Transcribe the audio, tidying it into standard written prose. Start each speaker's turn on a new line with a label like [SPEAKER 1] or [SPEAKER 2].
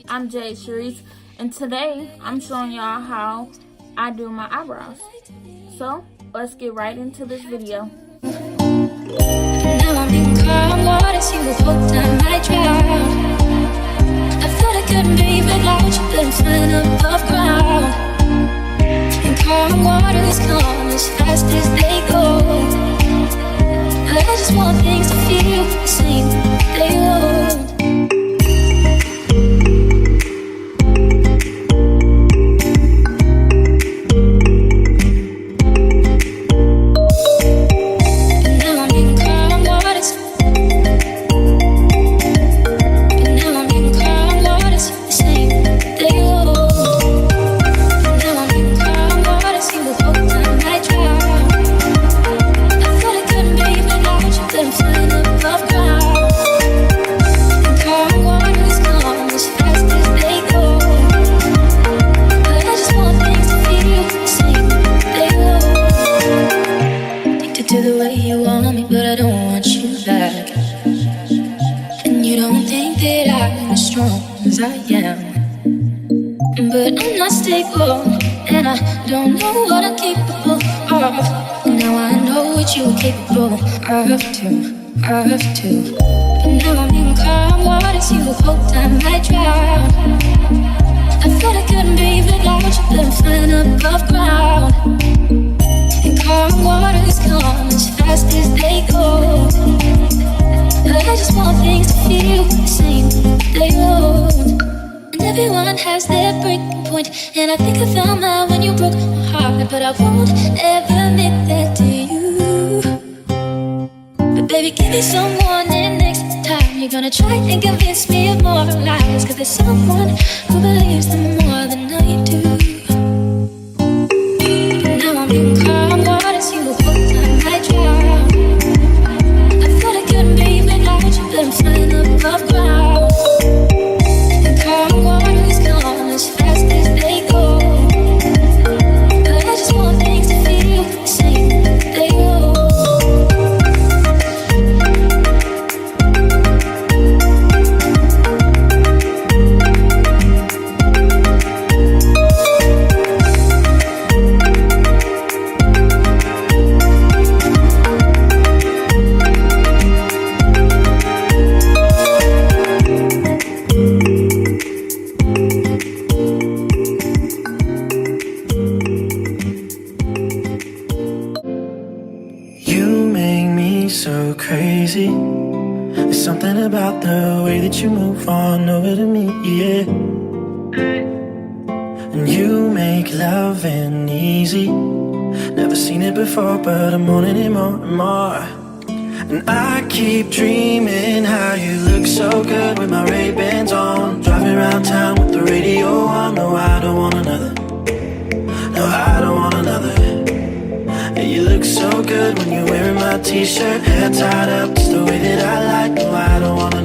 [SPEAKER 1] I'm Jadesheres, and today I'm showing y'all how I do my eyebrows. So let's get right into this video.
[SPEAKER 2] Now I'm in calm waters, you hope I might drown. I thought I couldn't be without you, but I'm flying above ground. In calm waters, calm as fast as they go. I just want things to feel the same, they won't. To the way you want me, but I don't want you back. And you don't think that I'm as strong as I am, but I'm not stable, and I don't know what I'm capable of. Now I know what you're capable of too. But now I'm in calm waters, you hoped I might drown. I thought I couldn't be without you, but I'm flying above ground. In calm waters, calm as fast as they go. I just want things to feel the same, they won't. And everyone has their breaking point, and I think I found mine when you broke my heart. But I won't ever admit that to you. But baby, give me someone, and next time you're gonna try and convince me of more lies. Cause there's someone who believes them more than I do. Now I'm in calm waters, you hoped I might drown. I thought I couldn't be without you, but I'm flying above ground. And calm waters, calm as fast as they go. But I just want things to feel the same, they won't.
[SPEAKER 3] So crazy. There's something about the way that you move on over to me, yeah. And you make loving easy. Never seen it before, but I'm wanting it more and more. And I keep dreaming how you look so good with my Ray-Bans on, driving around town with the radio on. No, I don't want another. No, I don't want another. You look so good when you're wearing my t-shirt, hair tied up just the way that I like. No, I don't wanna